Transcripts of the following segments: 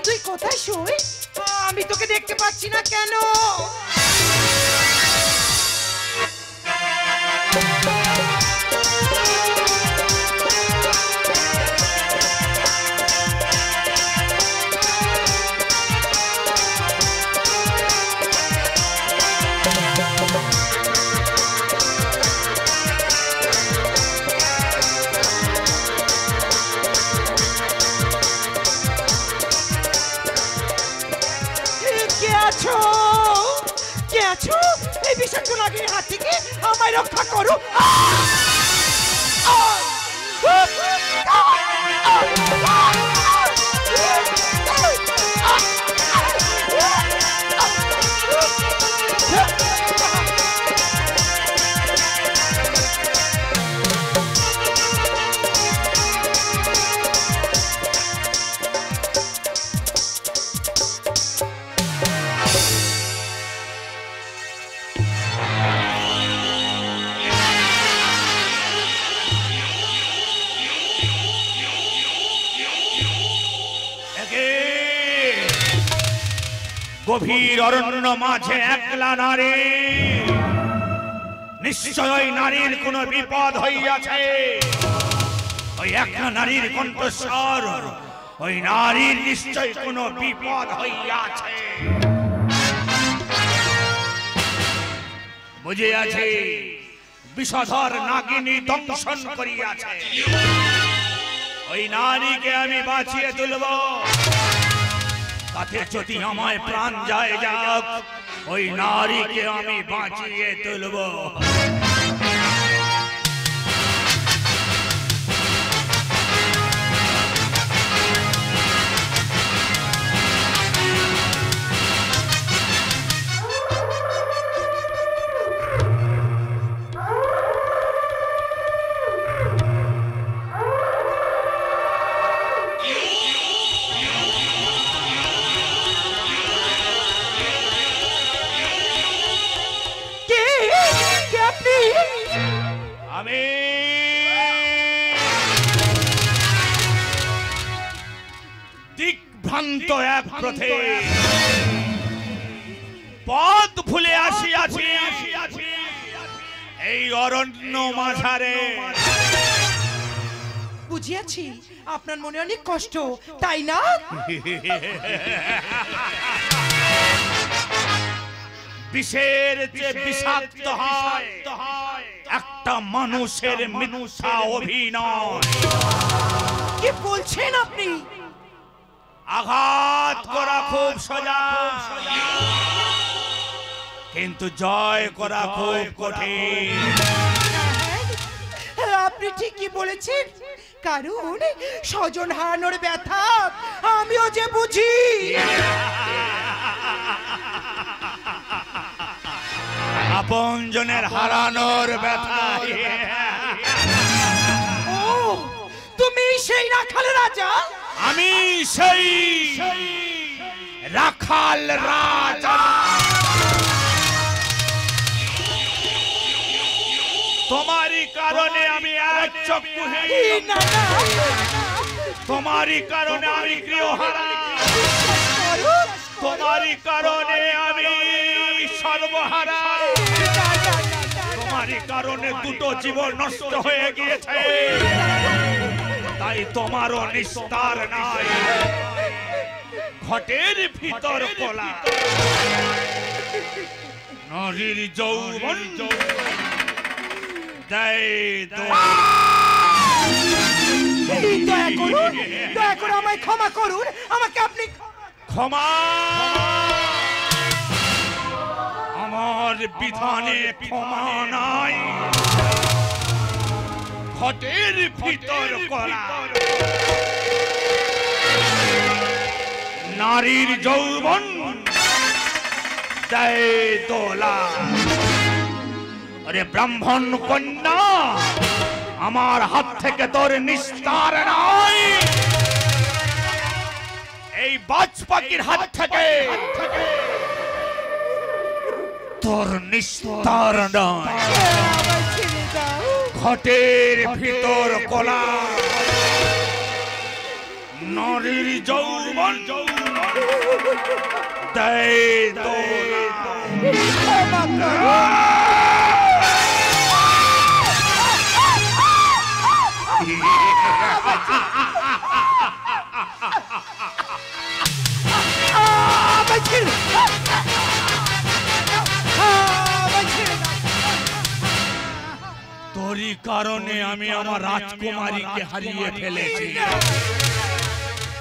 তুই কোথায় শুই? আমি তোকে দেখতে পাচ্ছি না কেন? এই বিষাক্ত নাগিনীর হাত থেকে আমায় রক্ষা করো। গভীর অরণ্য মাঝে একলা নারী, নিশ্চয় নারীর কোন বিপদ হইয়াছে। ওই একলা নারীর কণ্ঠস্বর, ওই নারীর নিশ্চয় কোন বিপদ হইয়াছে। বুঝিয়াছে বিষধর নাগিনী দংশন করিয়াছে। ওই নারীকে আমি বাঁচিয়ে তুলব, তাতে যদি আমায় প্রাণ যায় যাক, ওই নারীকে আমি বাঁচিয়ে তুলব। দিগ্ভ্রান্ত এক পথে পথ ভুলে আসিয়াছি এই অরণ্য মাঝারে। বুঝিয়াছি আপনার মনে অনেক কষ্ট, তাই না? বিষের যে বিষাক্ত হয় একটা মানুষের মিথ্যা অভিনয়। কি বলছেন আপনি? আঘাত করা খুব সোজা, কিন্তু জয় করা খুব কঠিন। আপনি ঠিকই বলেছেন, কারণ স্বজন হারানোর ব্যথা আমিও যে বুঝি। আপনজনের হারানোর ব্যথা। ও, তুমি সেই রাখাল রাজা? আমি সেই রাখাল রাজা। তোমারই কারণে আমি এক চক্ষুহীন, তোমারই কারণে আমি গৃহহারা, তোমারই কারণে আমি সর্বহারা, তোমারই কারণে দুটো জীবন নষ্ট হয়ে গিয়েছে। তাই তোমারও নিস্তার নাই। ঘটের ভিতর কলা, নারীর যৌবন দয়া করে আমায় ক্ষমা করুন। আমাকে আপনি ক্ষমা আমার বিধানে ক্ষমা নাই। ঘটের ভিতর কলা, নারীর যৌবন দেয় দোলা। আরে ব্রাহ্মণ কন্যা, আমার হাত থেকে তোর নিস্তার নাই। এই বাজ পাখির হাত থেকে তোর নিস্তার নাই। ঘটের ভিতর কলা, নারীর যৌবন দেয় দোলা। তোরই কারণে আমি আমার রাজকুমারীকে হারিয়ে ফেলেছি।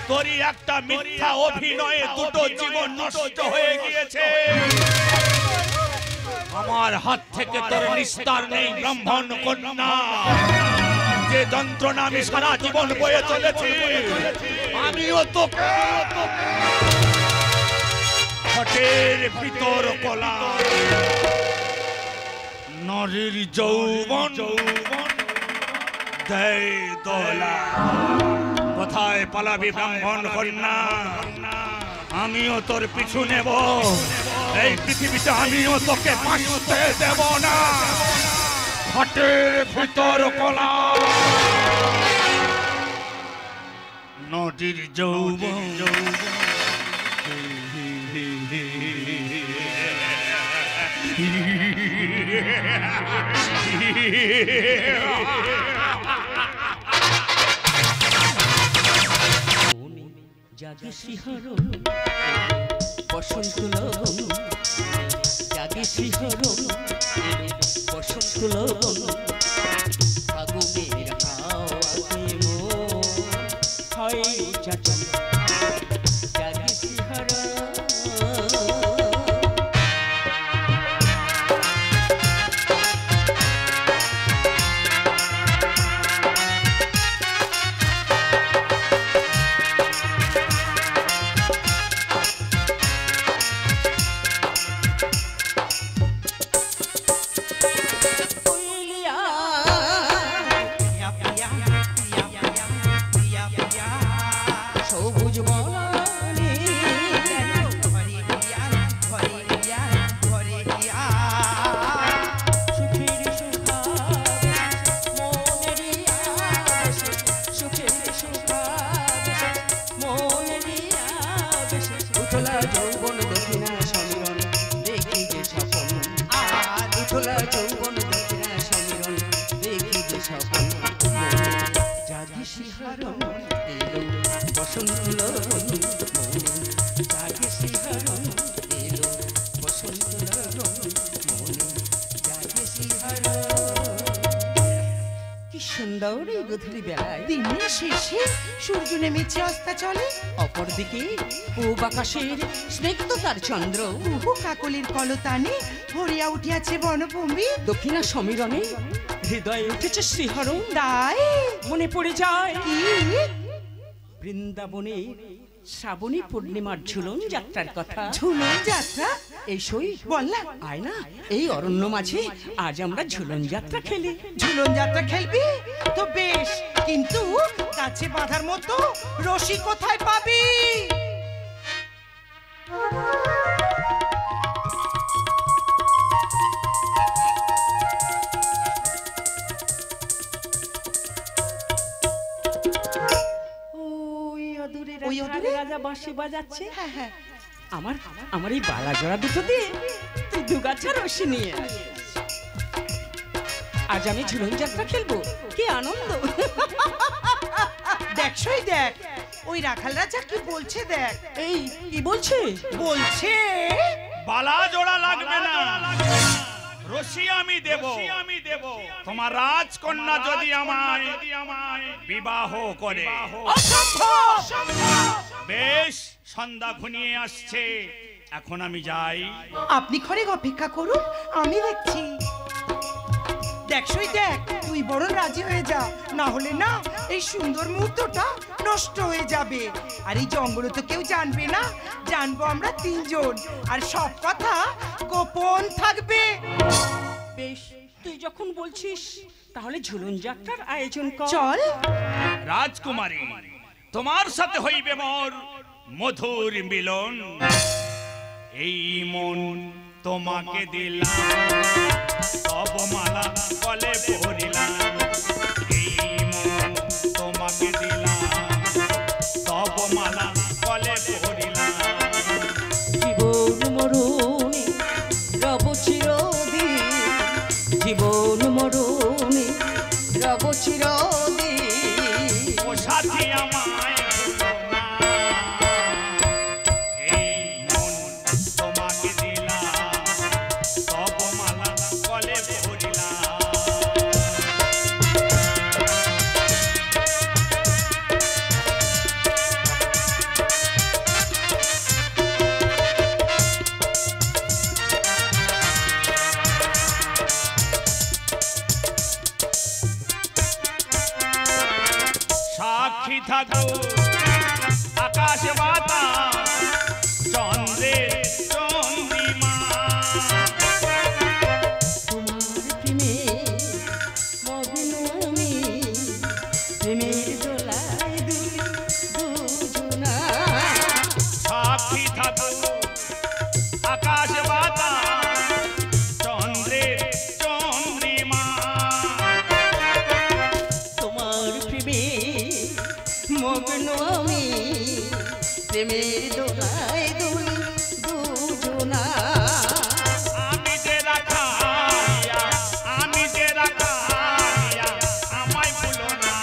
তোরই একটা মিথ্যা অভিনয়ে দুটো জীবন নষ্ট হয়ে গিয়েছে। আমার হাত থেকে তোর নিস্তার নেই ব্রাহ্মণ কন্যা। যে যন্ত্রণা আমি সারা জীবন বয়ে চলেছি, আমিও তোকে ঘটের ভিতর কলা। নারীর যৌবন দেয় দোলা। কোথায় পালাবি ব্রাহ্মণ কন্যা? আমিও তোর পিছু নেব। এই পৃথিবীতে আমিও তোকে বাঁচতে দেব না। ঘটের ভিতর কলা। নারীর যৌবন জাগে শিহরণ বসন্ত লগন, জাগে শিহরণ বসন্ত লগন, ফাগুনের হাওয়াতে মন হয় উচ্চাটন, জাগে শিহরণ। দিনের শেষে সূর্য নেমেছে অস্তাচলে, অপরদিকে পূব আকাশের স্নিগ্ধতার চন্দ্র, বহু কাকলির কলতানে ভরিয়া উঠিয়াছে বনভূমি। দক্ষিণা সমীরণে হৃদয়ে উঠেছে শিহরণ। তাই মনে পড়ে যায় কি বৃন্দাবনে শ্রাবণী পূর্ণিমার ঝুলন যাত্রার কথা। ঝুলন যাত্রা? এই সই বললাম আয় না, এই অরণ্য মাঝে আজ আমরা ঝুলন যাত্রা খেলি। ঝুলন যাত্রা খেলবি তো বেশ, কিন্তু কাছে বাঁধার মতো রশি কোথায় পাবি? ওই অদূরে রাজা বাঁশি বাজাচ্ছে। হ্যাঁ হ্যাঁ, আমার এই বালা জোড়া দুটো দিয়ে তুই দুগাছা রশি নিয়ে আজ আমি ঝুলন যাত্রা খেলবো। কি আনন্দ! দেখছই দেখ, ওই রাখাল রাজা কি বলছে দেখ। এই কি বলছে? বলছে বালা জোড়া লাগবে না, রশি আমি দেব। তোমার রাজকন্যা যদি আমায় বিবাহ করে। বেশ, সন্ধ্যা ঘনিয়ে আসছে, এখন আমি যাই। আপনি ঘরে অপেক্ষা করুন, আমি দেখছি। দেখছই দেখ, তুই বরং রাজি হয়ে যা, না হলে না এই সুন্দর মুহূর্তটা নষ্ট হয়ে যাবে। আর এই জঙ্গলে তো কেউ জানবে না, জানবো আমরা তিনজন, আর সব কথা গোপন থাকবে। বেশ, তুই যখন বলছিস তাহলে ঝুলন যাত্রার আয়োজন কর। চল। রাজকুমারী, তোমার সাথে হইবে মোর মধুর মিলন। এই মন তোমাকে দিলাম, সব মালা গলে পরিলাম। এই মন তোমাকে দিলাম, প্রেমের দোলায় দুল দুজনা। আমি যে রাখালিয়া, আমি যে রাখালিয়া, আমায় ভুলো না।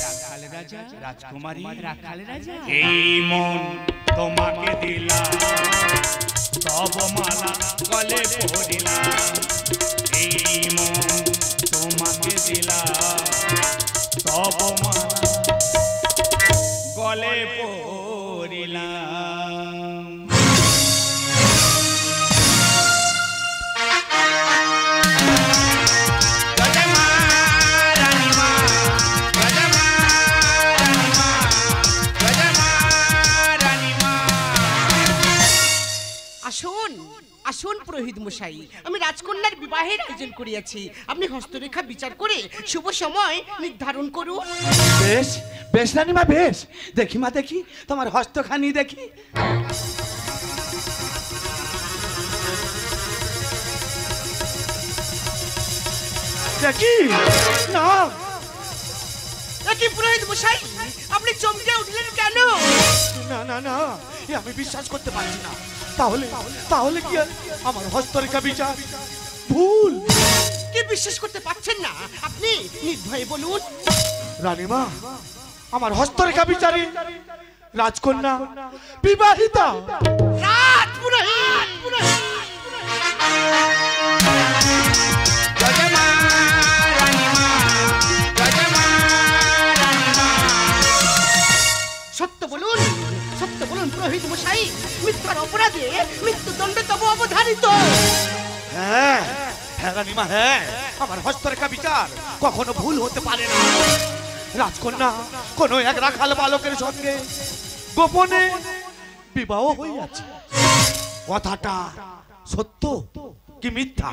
রাখাল রাজা, রাজকুমারী, রাখাল রাজা, এই মন তোমাকে দিলাম, তব মালা গলে পরিলাম। এই মন তোমাকে দিলাম, তব মালা গলে পরিলাম। আসুন আসুন পুরোহিত মশাই, আমি রাজকন্যার বিবাহের আয়োজন করিয়াছি। আপনি হস্তরেখা বিচার করে শুভ সময় নির্ধারণ করুন। বেশ বেশ রানীমা, বেশ। দেখি মা, দেখি তোমার হস্তখানি দেখি। দেখি না। কি পুরোহিত মশাই, আপনি চমকে উঠলেন কেন? না না না, এ আমি বিশ্বাস করতে পারছি না। তাহলে তাহলে কি আমার হস্তরেখা বিচার ভুল? কি বিশ্বাস করতে পারছেন না? আপনি নির্ভয়ে বলুন। রানীমা, আমার হস্তরেখা বিচারে রাজকন্যা বিবাহিতা। রাজ পুরোহিত, পুরোহিত। সত্য বলুন, সত্য বলুন পুরোহিত মশাই, মিথ্যার অপরাধে মৃত্যুদণ্ড তব অবধারিত। হ্যাঁ হ্যাঁ রানীমা, হ্যাঁ, আমার হস্তরেখা বিচার কখনো ভুল হতে পারে না। রাজকন্যা কোনো এক রাখাল বালকের সঙ্গে গোপনে বিবাহ হইয়াছে। কথাটা সত্য কি মিথ্যা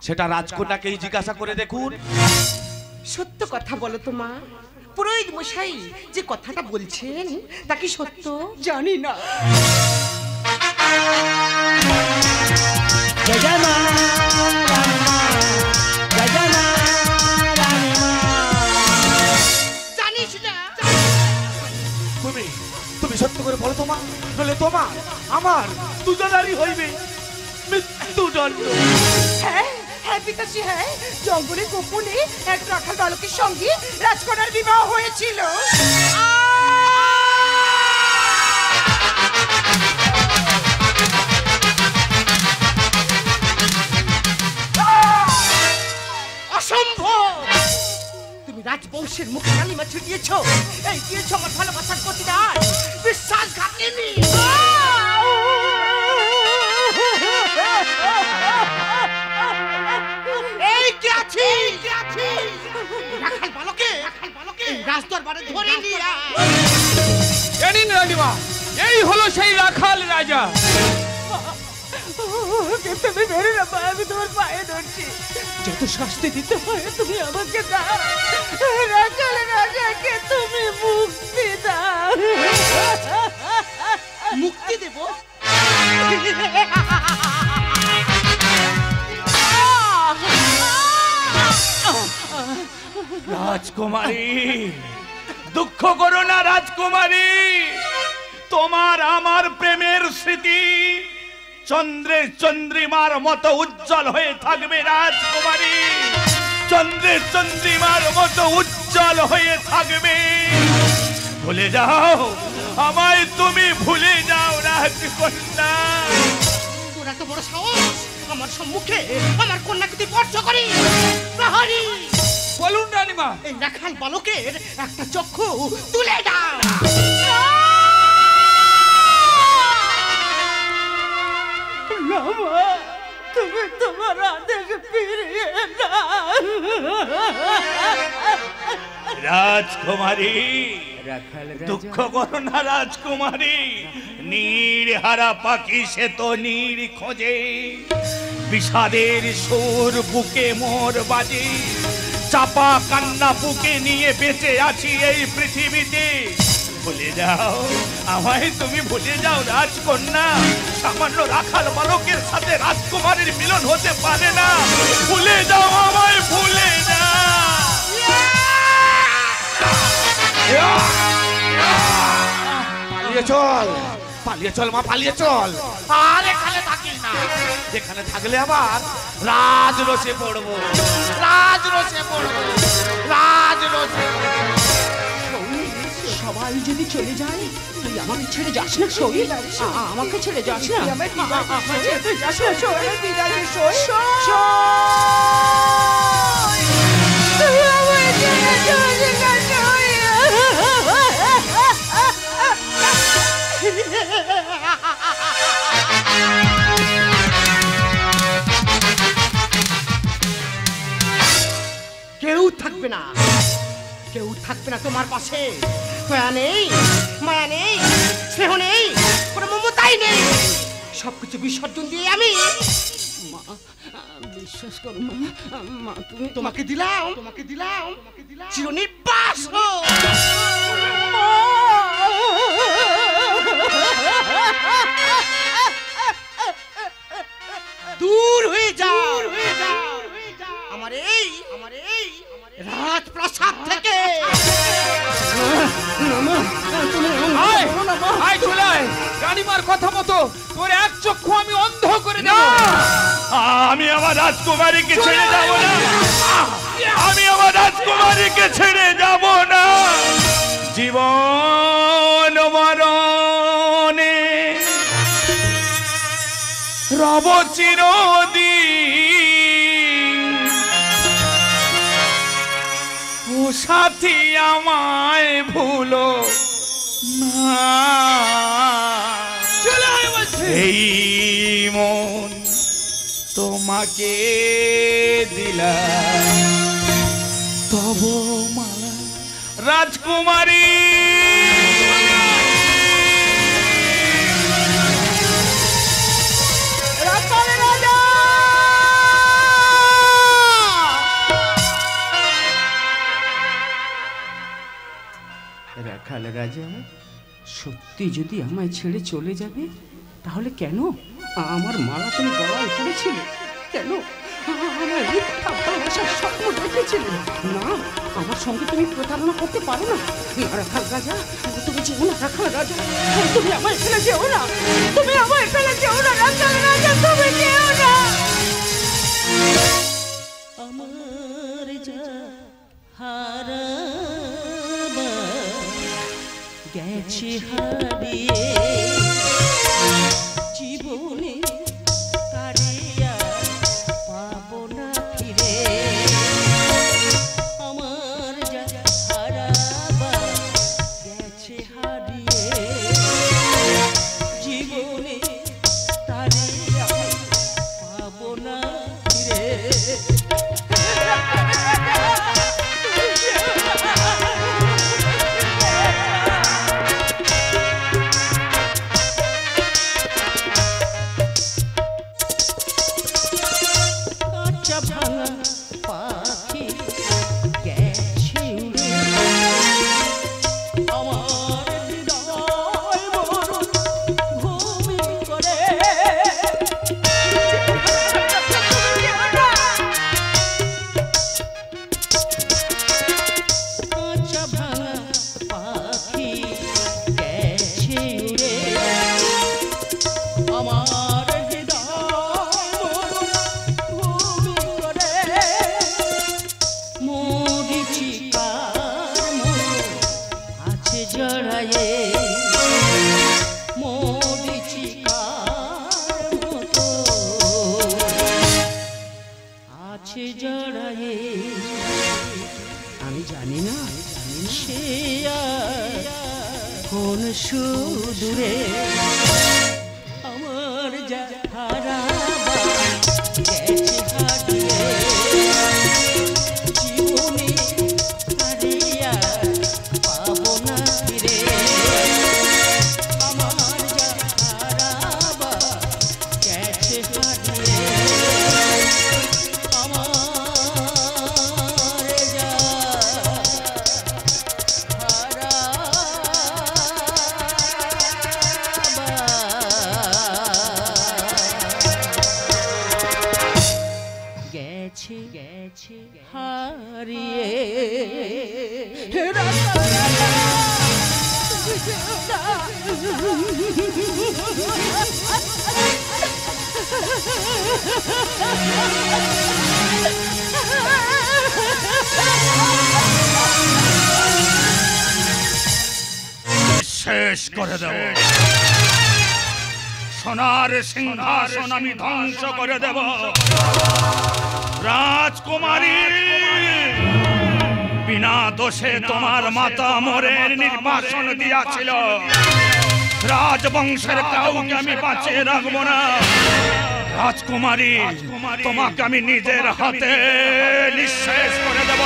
সেটা রাজকন্যাকেই জিজ্ঞাসা করে দেখুন। সত্য কথা বলো তো মা। পুরোহিত মশাই যে কথাটা বলছেন তা কি সত্য? জানি না। জানিস না? তুমি তুমি সত্য করে বলো তোমার, নলে তোমার আমার দুজনারই হইবে মৃত্যুদণ্ড। হ্যাঁ হ্যাঁ পিতাশ্রী, হ্যাঁ, জঙ্গলে গোপনে এক রাখাল বালকের সঙ্গে রাজকন্যার বিবাহ হয়েছিল। অসম্ভব! তুমি রাজবংশের মুখে কালিমা ছিটিয়েছ, এই দিয়েছ আমার ভালোবাসার প্রতিদান। বিশ্বাসঘাতিনী! এই কে আছি? রাখাল বালকে রাজদরবারে ধরে নিয়ে জানেন রানীমা, এই হলো সেই রাখাল রাজা। তুমি মেরে না, আমি তোমার পায়ে ধরছি। যত শাস্তি দিতে হয় তুমি আমাকে দাও। রাখাল রাজাকে তুমি মুক্তি দাও। মুক্তি দেব? রাজকুমারী, দুঃখ করো না রাজকুমারী, তোমার আমার প্রেমের স্মৃতি চন্দ্রের চন্দ্রিমার মতো উজ্জ্বল হয়ে থাকবে রাজকুমারী। চন্দ্রের চন্দ্রিমার মতো উজ্জ্বল হয়ে থাকবে। ভুলে যাও আমায়, তুমি ভুলে যাও রাজকন্যা। তোর এত বড় সাহস আমার সম্মুখে আমার কন্যাকে তুই স্পর্শ করি? প্রহরী, বলুন রানীমা। এই রাখাল বালকের একটা চক্ষু তুলে দাও। তুমি তোমার আদেশ ফিরিয়ে নাও। রাজকুমারী, দুঃখ করো না রাজকুমারী, নীড় হারা পাখি সে তো নীড় খোঁজে। বিষাদের সুর বুকে মোর বাজে, চাপা কান্না বুকে নিয়ে বেঁচে আছি এই পৃথিবীতে। ভুলে যাও আমায়, তুমি ভুলে যাও রাজকন্যা। সামান্য রাখাল বালকের সাথে রাজকুমারীর মিলন হতে পারে না। ভুলে যাও আমায়, ভুলে যাও। পালিয়ে চল, পালিয়ে চল মা, পালিয়ে চল। আর এখানে থাকিস না, এখানে থাকলে আবার রাজরোষে পড়বো, রাজরোষে পড়বো, রাজরোষে। সবাই যদি চলে যায় তুই আমাকে ছেড়ে যাস না সই, আমাকে ছেড়ে যাস না, তুই যাস না সই, বিদায় সই, তুই আমায় ছেড়ে চলে যা সই। কেউ থাকবে না, কেউ থাকবে না তোমার পাশে। মায়া নেই, মায়া নেই, স্নেহ নেই, কোনো মমতাই নেই, সবকিছু বিসর্জন দিয়ে আমি বিশ্বাস করো মা, তুমি তোমাকে দিলাম, তোমাকে দিলাম চিরনির্বাস। দূর হয়ে যাও আমার এই রাজপ্রাসাদ থেকে। চলে আয়, রানীমার কথা মতো তোর এক চক্ষু আমি অন্ধ করে দেব। আমি আমার রাজকুমারীকে ছেড়ে যাব না, আমি আমার রাজকুমারীকে ছেড়ে যাব না। জীবন মরণে রব চিরদিন, ও সাথী আমায় ভুলো না। এই মন তোমাকে দিলাম, তব মালা রাজকুমারী। রাখাল রাজা, সত্যি যদি আমায় ছেড়ে চলে যাবে তাহলে কেন আমার মালা তুমি গলায় পড়েছিলে? কেন আমার মিথ্যা ভালোবাসার স্বপ্ন দেখেছিলে? না, আমার সঙ্গে তুমি প্রতারণা করতে পারো না। রাখাল রাজা, তুমি যেও না, রাখাল রাজা, তুমি আমায় ফেলে যেও না, তুমি আমায় ফেলে যেও না, রাখাল রাজা, তুমি যেও না। আমার যা হারাবা গেছে হারিয়ে, জীবনে কারিয়া পাবো না ফিরে। আমার যা হারাবা গেছে হারিয়ে, জীবনে কারিয়া পাবো না ফিরে। আমি জানি না সে কোন সুদূরে আমার যা হারাবা গেছে হারিয়ে, জীবনে হারিয়া পাবো না ফিরে। আমার যা হারাবা গেছে হারিয়ে, নিঃশেষ করে দেব। সোনার সিংহাসন আমি ধ্বংস করে দেব। রাজকুমারী, বিনা দোষে তোমার মাতা মোরের নির্বাসন দিয়াছিল। রাজবংশের কাউকে আমি বাঁচিয়ে রাখবো না। রাজকুমারী, তোমাকে আমি নিজের হাতে নিঃশেষ করে দেব।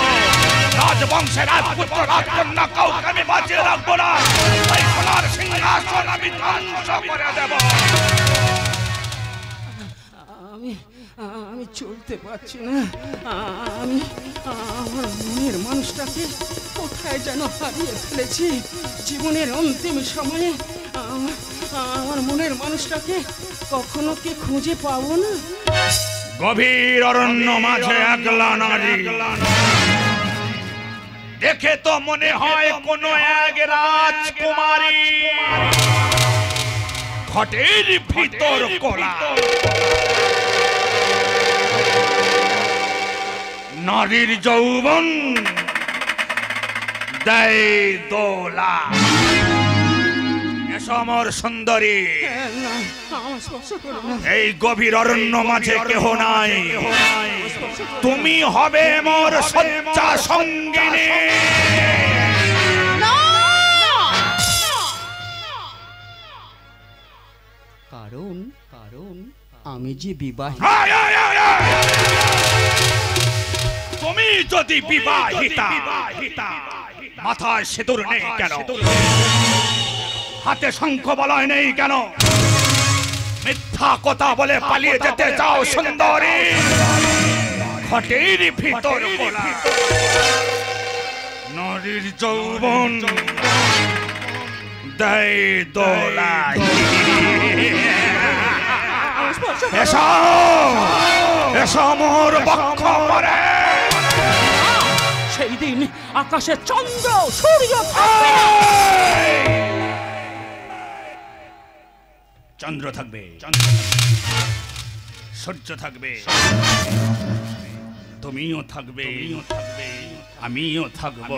রাজবংশের রাজপুত্র রাজকন্যা কাউকে আমি বাঁচিয়ে রাখবো না। তাই সোনার সিংহাসন আমি ধ্বংস করে দেব। আমি চলতে পারছি না। আমি আমার মনের মানুষটাকে কোথায় যেন হারিয়ে ফেলেছি। জীবনের অন্তিম সময়ে আমার মনের মানুষটাকে কখনো কি খুঁজে পাবো না? গভীর অরণ্য মাঝে একলা নারী, দেখে তো মনে হয় কোন এক রাজকুমারী। ঘটের ভিতর কোলা, নারীর যৌবন দেয় দোলা। সমর সুন্দরী, এই গভীর অরণ্য মাঝে কেহ নাই। তুমি হবে মোর শয্যা সঙ্গিনী। কারণ আমি যে বিবাহিত। তুমি যদি বিবাহিতা, মাথায় সিঁদুর নেই কেন? হাতে শঙ্খ বলয় নেই কেন? মিথ্যা কথা বলে পালিয়ে যেতে চাও সুন্দরী? ঘটের ভিতর কোলা, নারীর যৌবন দেয় দোলা। এসো এসো মোর বক্ষ পরে। সেই দিন আকাশে চন্দ্র সূর্য চন্দ্র থাকবে, সূর্য থাকবে, তুমিও থাকবে, আমিও থাকবো।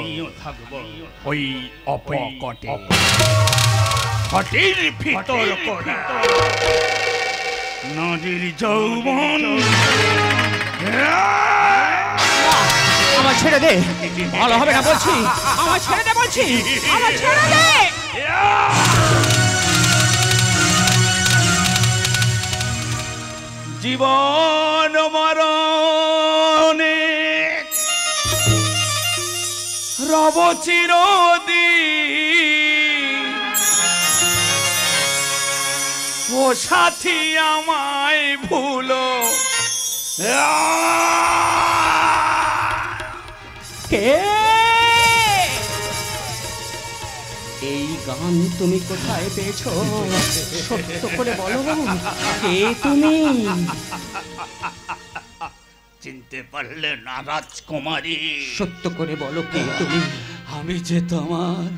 ওই অপকটে ঘটের ভিতর কোলা, নদীর যৌবন। আমার ছেড়ে দে, ভালো হবে না বলছি। আমার ছেড়ে দে বলছি, আমার ছেড়ে দে। জীবন মরণে রব চিরদিন। ও সাথী আমায় ভুলো। কে? এই গান তুমি কোথায় পেয়েছো? সত্য করে বলো, কে তুমি? চিনতে পারলে না রাজকুমারী? সত্য করে বলো, কে তুমি? আমি যে তোমার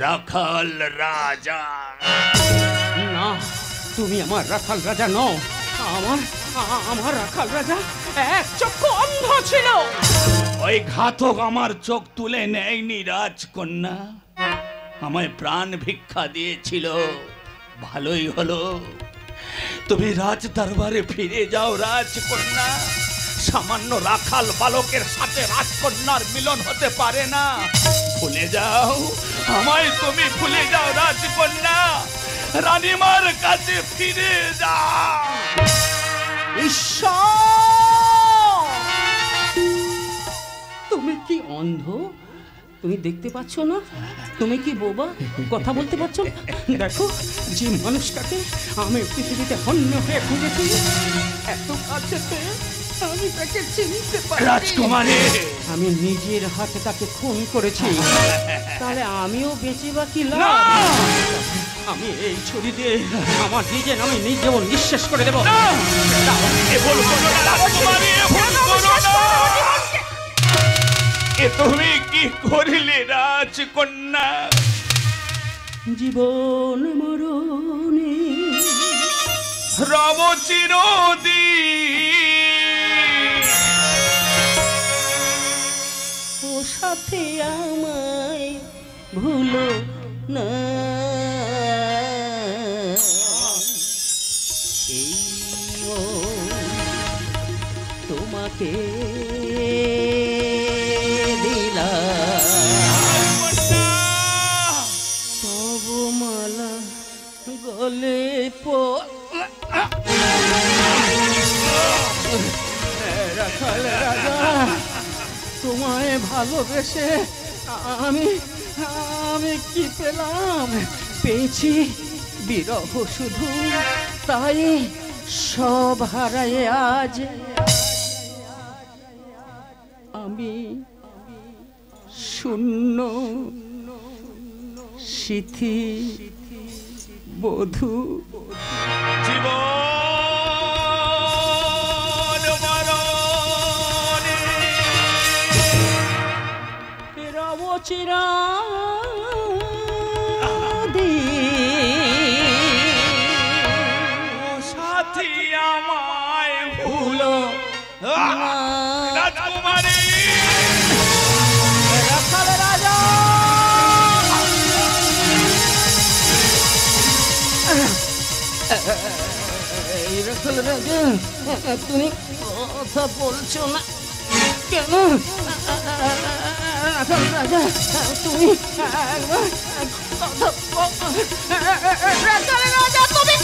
রাখাল রাজা। না, তুমি আমার রাখাল রাজা নও। আমার রাখাল রাজা এক চক্ষু অন্ধ ছিল। ওই ঘাতক আমার চোখ তুলে নেয়নি রাজকন্যা, আমায় প্রাণ ভিক্ষা দিয়েছিল। ভালোই হলো, তুমি রাজ দরবারে ফিরে যাও রাজকন্যা। সামান্য রাখাল বালকের সাথে রাজকন্যার মিলন হতে পারে না। ভুলে যাও আমায়, তুমি ভুলে যাও রাজকন্যা। রানীমার কাছে ফিরে যাও। ঈশ্বর, তুমি কি অন্ধ? তুমি দেখতে পাচ্ছ না? তুমি কি বোবা? কথা বলতে পারছো না? দেখো, যে মানুষটাকে আমি পৃথিবীতে হন্য হয়ে খুঁজেছি, এত কাছে পেয়ে আমি তাকে চিনতে পারি। রাজকুমারী, আমি নিজের হাতে তাকে খুন করেছি। তাহলে আমিও বেঁচে বাকি লাভ? আমি এই ছুরি দিয়ে আমার নিজের আমি নিজেও নিঃশেষ করে দেবো। তুমি কি করিলে রাজকন্যা? জীবন মরণে রব চিরদিন। ও সাথে আমায় ভুলো না। গলে রাখাল রাজা, তোমায় ভালোবেসে আমি আমি কি পেলাম? পেয়েছি বিরহ শুধু, তাই সব হারায় আজ আমি শূন্য সিথি বধূ। জীবন মরণে রব চিরাদি সাথী আমায় ভুলো রাজকুমারী। রাখাল রাজা, এই রাখাল রাজা, তুমি কথা বলছো না কেন? রাখাল রাজা, তুমি একবার কথা রাখাল রাজা, তুমি